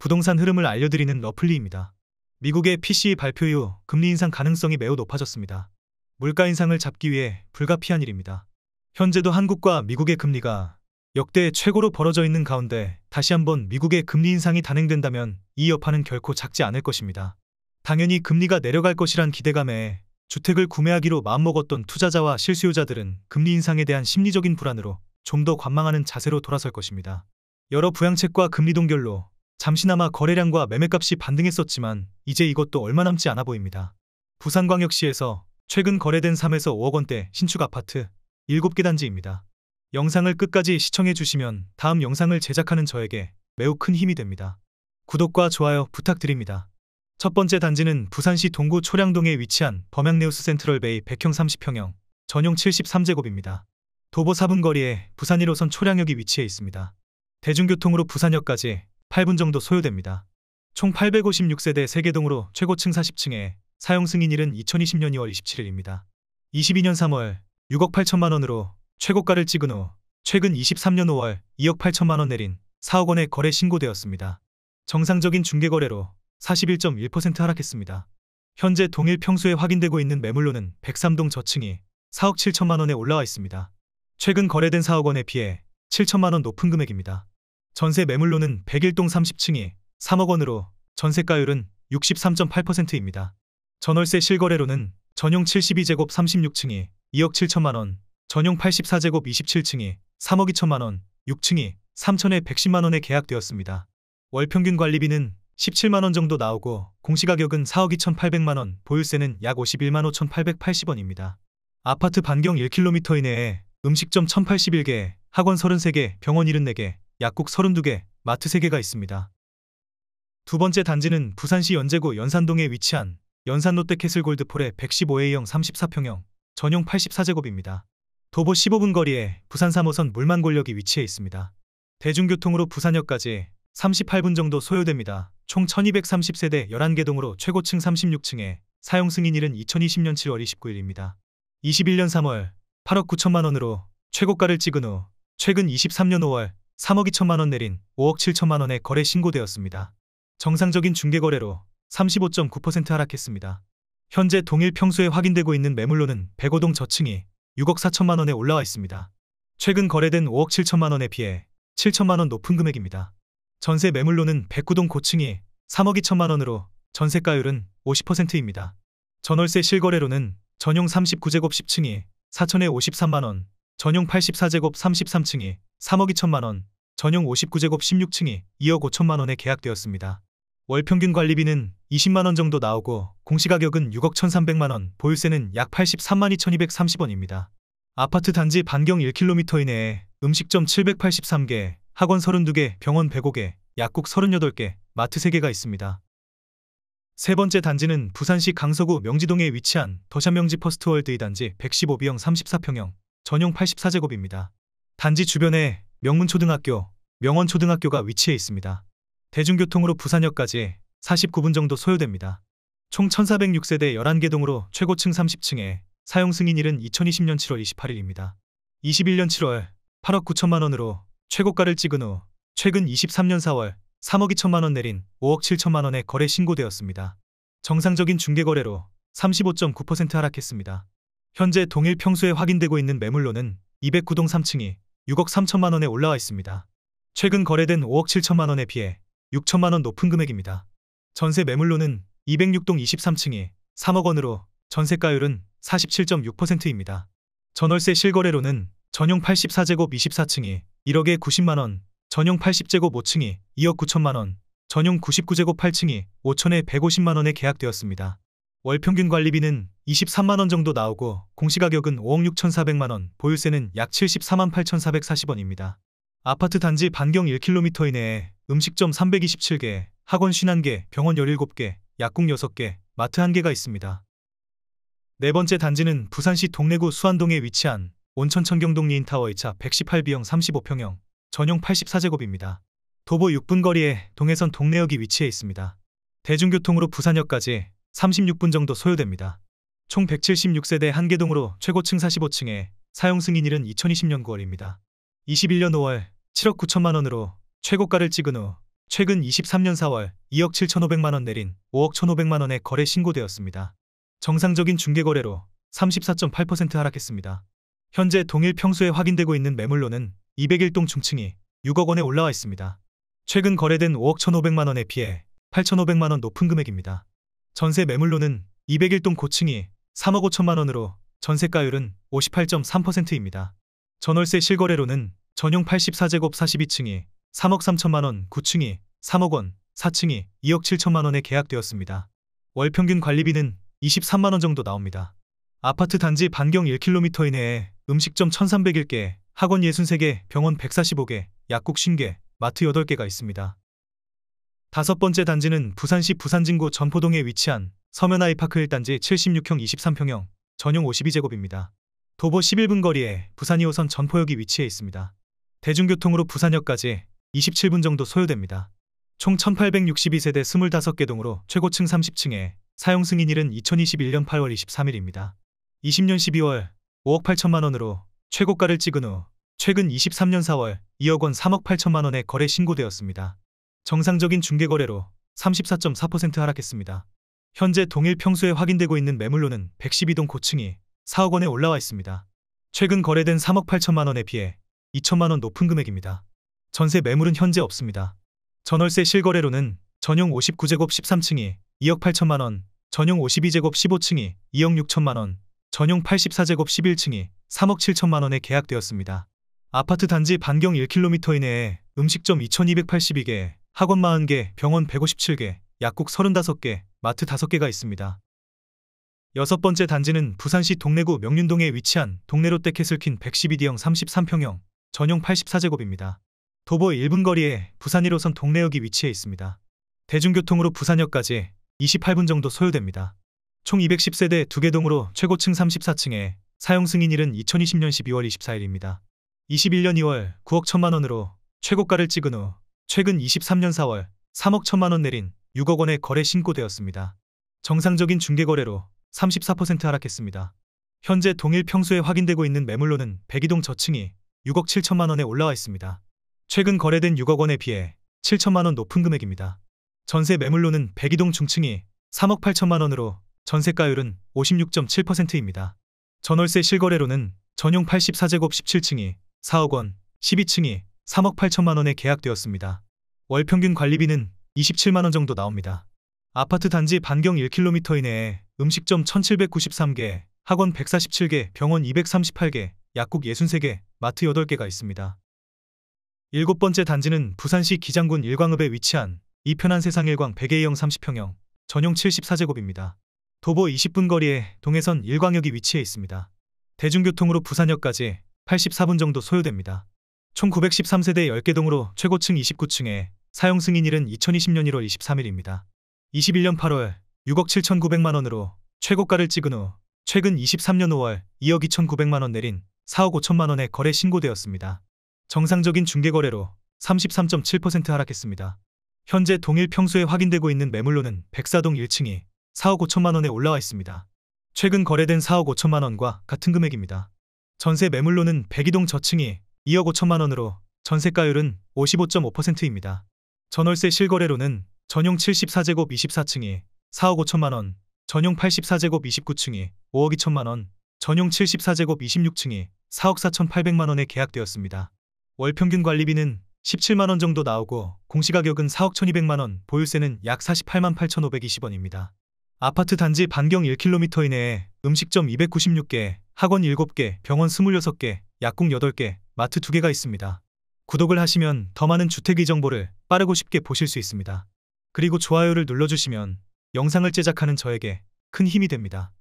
부동산 흐름을 알려드리는 러플리입니다. 미국의 PCE 발표 이후 금리 인상 가능성이 매우 높아졌습니다. 물가 인상을 잡기 위해 불가피한 일입니다. 현재도 한국과 미국의 금리가 역대 최고로 벌어져 있는 가운데 다시 한번 미국의 금리 인상이 단행된다면 이 여파는 결코 작지 않을 것입니다. 당연히 금리가 내려갈 것이란 기대감에 주택을 구매하기로 마음먹었던 투자자와 실수요자들은 금리 인상에 대한 심리적인 불안으로 좀 더 관망하는 자세로 돌아설 것입니다. 여러 부양책과 금리 동결로 잠시나마 거래량과 매매값이 반등했었지만 이제 이것도 얼마 남지 않아 보입니다. 부산광역시에서 최근 거래된 3에서 5억 원대 신축 아파트 7개 단지입니다. 영상을 끝까지 시청해 주시면 다음 영상을 제작하는 저에게 매우 큰 힘이 됩니다. 구독과 좋아요 부탁드립니다. 첫 번째 단지는 부산시 동구 초량동에 위치한 범양네우스 센트럴베이 100평 30평형 전용 73제곱입니다. 도보 4분 거리에 부산 1호선 초량역이 위치해 있습니다. 대중교통으로 부산역까지 8분 정도 소요됩니다. 총 856세대 3개동으로 최고층 40층에 사용 승인일은 2020년 2월 27일입니다. 22년 3월 6억 8천만 원으로 최고가를 찍은 후 최근 23년 5월 2억 8천만 원 내린 4억 원의 거래 신고되었습니다. 정상적인 중개거래로 41.1% 하락했습니다. 현재 동일 평수에 확인되고 있는 매물로는 103동 저층이 4억 7천만 원에 올라와 있습니다. 최근 거래된 4억 원에 비해 7천만 원 높은 금액입니다. 전세 매물로는 101동 30층이 3억 원으로 전세가율은 63.8%입니다. 전월세 실거래로는 전용 72제곱 36층이 2억 7천만 원, 전용 84제곱 27층이 3억 2천만 원, 6층이 3천에 110만 원에 계약되었습니다. 월평균 관리비는 17만 원 정도 나오고 공시가격은 4억 2,800만 원, 보유세는 약 51만 5,880원입니다. 아파트 반경 1km 이내에 음식점 1,081개, 학원 33개, 병원 74개, 약국 32개, 마트 3개가 있습니다. 두 번째 단지는 부산시 연제구 연산동에 위치한 연산롯데캐슬골드폴의 115A형 34평형 전용 84제곱입니다. 도보 15분 거리에 부산 3호선 물만골역이 위치해 있습니다. 대중교통으로 부산역까지 38분 정도 소요됩니다. 총 1230세대 11개 동으로 최고층 36층에 사용 승인일은 2020년 7월 29일입니다. 21년 3월 8억 9천만 원으로 최고가를 찍은 후 최근 23년 5월 3억 2천만 원 내린 5억 7천만 원의 거래 신고되었습니다. 정상적인 중개거래로 35.9% 하락했습니다. 현재 동일 평수에 확인되고 있는 매물로는 105동 저층이 6억 4천만 원에 올라와 있습니다. 최근 거래된 5억 7천만 원에 비해 7천만 원 높은 금액입니다. 전세 매물로는 109동 고층이 3억 2천만 원으로 전세가율은 50%입니다. 전월세 실거래로는 전용 39제곱 10층이 4천에 53만 원, 전용 84제곱 33층이 3억 2천만 원, 전용 59제곱 16층이 2억 5천만 원에 계약되었습니다. 월평균 관리비는 20만 원 정도 나오고 공시가격은 6억 1,300만 원, 보유세는 약 83만 2,230원입니다. 아파트 단지 반경 1km 이내에 음식점 783개, 학원 32개, 병원 105개, 약국 38개, 마트 3개가 있습니다. 세 번째 단지는 부산시 강서구 명지동에 위치한 더샵 명지 퍼스트월드 2단지 115B형 34평형 전용 84제곱입니다. 단지 주변에 명문초등학교, 명원초등학교가 위치해 있습니다. 대중교통으로 부산역까지 49분 정도 소요됩니다. 총 1406세대 11개 동으로 최고층 30층에 사용 승인일은 2020년 7월 28일입니다. 21년 7월 8억 9천만 원으로 최고가를 찍은 후 최근 23년 4월 3억 2천만 원 내린 5억 7천만 원의 거래 신고되었습니다. 정상적인 중개거래로 35.9% 하락했습니다. 현재 동일 평수에 확인되고 있는 매물로는 209동 3층이 6억 3천만 원에 올라와 있습니다. 최근 거래된 5억 7천만 원에 비해 6천만 원 높은 금액입니다. 전세 매물로는 206동 23층이 3억 원으로 전세가율은 47.6%입니다. 전월세 실거래로는 전용 84제곱 24층이 1억에 90만 원, 전용 80제곱 5층이 2억 9천만 원, 전용 99제곱 8층이 5천에 150만 원에 계약되었습니다. 월평균 관리비는 23만 원 정도 나오고 공시가격은 5억 6,400만 원, 보유세는 약 74만 8,440원입니다. 아파트 단지 반경 1km 이내에 음식점 327개, 학원 51개, 병원 17개, 약국 6개, 마트 1개가 있습니다. 네 번째 단지는 부산시 동래구 수안동에 위치한 온천 청경동 리인타워 2차 118B형 35평형 전용 84제곱입니다. 도보 6분 거리에 동해선 동래역이 위치해 있습니다. 대중교통으로 부산역까지 36분 정도 소요됩니다. 총 176세대 1개 동으로 최고층 45층에 사용 승인일은 2020년 9월입니다. 21년 5월 7억 9천만 원으로 최고가를 찍은 후 최근 23년 4월 2억 7,500만 원 내린 5억 1,500만 원의 거래 신고되었습니다. 정상적인 중개거래로 34.8% 하락했습니다. 현재 동일 평수에 확인되고 있는 매물로는 201동 중층이 6억 원에 올라와 있습니다. 최근 거래된 5억 1,500만 원에 비해 8,500만 원 높은 금액입니다. 전세 매물로는 201동 고층이 3억 5천만 원으로 전세가율은 58.3%입니다. 전월세 실거래로는 전용 84제곱 42층이 3억 3천만 원, 9층이 3억 원, 4층이 2억 7천만 원에 계약되었습니다. 월 평균 관리비는 23만 원 정도 나옵니다. 아파트 단지 반경 1km 이내에 음식점 1,301개, 학원 63개, 병원 145개, 약국 50개, 마트 8개가 있습니다. 다섯 번째 단지는 부산시 부산진구 전포동에 위치한 서면아이파크 1단지 76형 23평형 전용 52제곱입니다. 도보 11분 거리에 부산 2호선 전포역이 위치해 있습니다. 대중교통으로 부산역까지 27분 정도 소요됩니다. 총 1862세대 25개 동으로 최고층 30층에 사용 승인일은 2021년 8월 23일입니다. 20년 12월 5억 8천만 원으로 최고가를 찍은 후 최근 23년 4월 2억 원 3억 8천만 원에 거래 신고되었습니다. 정상적인 중개거래로 34.4% 하락했습니다. 현재 동일 평수에 확인되고 있는 매물로는 112동 고층이 4억 원에 올라와 있습니다. 최근 거래된 3억 8천만 원에 비해 2천만 원 높은 금액입니다. 전세 매물은 현재 없습니다. 전월세 실거래로는 전용 59제곱 13층이 2억 8천만 원, 전용 52제곱 15층이 2억 6천만 원, 전용 84제곱 11층이 3억 7천만 원에 계약되었습니다. 아파트 단지 반경 1km 이내에 음식점 2,282개, 학원 40개, 병원 157개, 약국 35개, 마트 5개가 있습니다. 여섯 번째 단지는 부산시 동래구 명륜동에 위치한 동래롯데캐슬퀸 112D형 33평형 전용 84제곱입니다. 도보 1분 거리에 부산 1호선 동래역이 위치해 있습니다. 대중교통으로 부산역까지 28분 정도 소요됩니다. 총 210세대 2개 동으로 최고층 34층에 사용 승인일은 2020년 12월 24일입니다. 21년 2월 9억 1천만 원으로 최고가를 찍은 후 최근 23년 4월 3억 1천만 원 내린 6억 원의 거래 신고되었습니다. 정상적인 중개거래로 34% 하락했습니다. 현재 동일 평수에 확인되고 있는 매물로는 102동 저층이 6억 7천만 원에 올라와 있습니다. 최근 거래된 6억 원에 비해 7천만 원 높은 금액입니다. 전세 매물로는 102동 중층이 3억 8천만 원으로 전세가율은 56.7%입니다. 전월세 실거래로는 전용 84제곱 17층이 4억 원, 12층이 3억 8천만 원에 계약되었습니다. 월 평균 관리비는 27만 원 정도 나옵니다. 아파트 단지 반경 1km 이내에 음식점 1,793개, 학원 147개, 병원 238개, 약국 63개, 마트 8개가 있습니다. 일곱 번째 단지는 부산시 기장군 일광읍에 위치한 이편한 세상 일광 100A형 30평형 전용 74제곱입니다. 도보 20분 거리에 동해선 일광역이 위치해 있습니다. 대중교통으로 부산역까지 84분 정도 소요됩니다. 총 913세대 10개 동으로 최고층 29층에 사용 승인일은 2020년 1월 23일입니다. 21년 8월 6억 7,900만 원으로 최고가를 찍은 후 최근 23년 5월 2억 2,900만 원 내린 4억 5천만 원에 거래 신고되었습니다. 정상적인 중개거래로 33.7% 하락했습니다. 현재 동일 평수에 확인되고 있는 매물로는 104동 1층이 4억 5천만 원에 올라와 있습니다. 최근 거래된 4억 5천만 원과 같은 금액입니다. 전세 매물로는 102동 저층이 2억 5천만 원으로 전세가율은 55.5%입니다. 전월세 실거래로는 전용 74제곱 24층이 4억 5천만 원, 전용 84제곱 29층이 5억 2천만 원, 전용 74제곱 26층이 4억 4,800만 원에 계약되었습니다. 월 평균 관리비는 17만 원 정도 나오고 공시가격은 4억 1,200만 원, 보유세는 약 48만 8,520원입니다. 아파트 단지 반경 1km 이내에 음식점 296개, 학원 7개, 병원 26개, 약국 8개, 마트 2개가 있습니다. 구독을 하시면 더 많은 주택의 정보를 빠르고 쉽게 보실 수 있습니다. 그리고 좋아요를 눌러주시면 영상을 제작하는 저에게 큰 힘이 됩니다.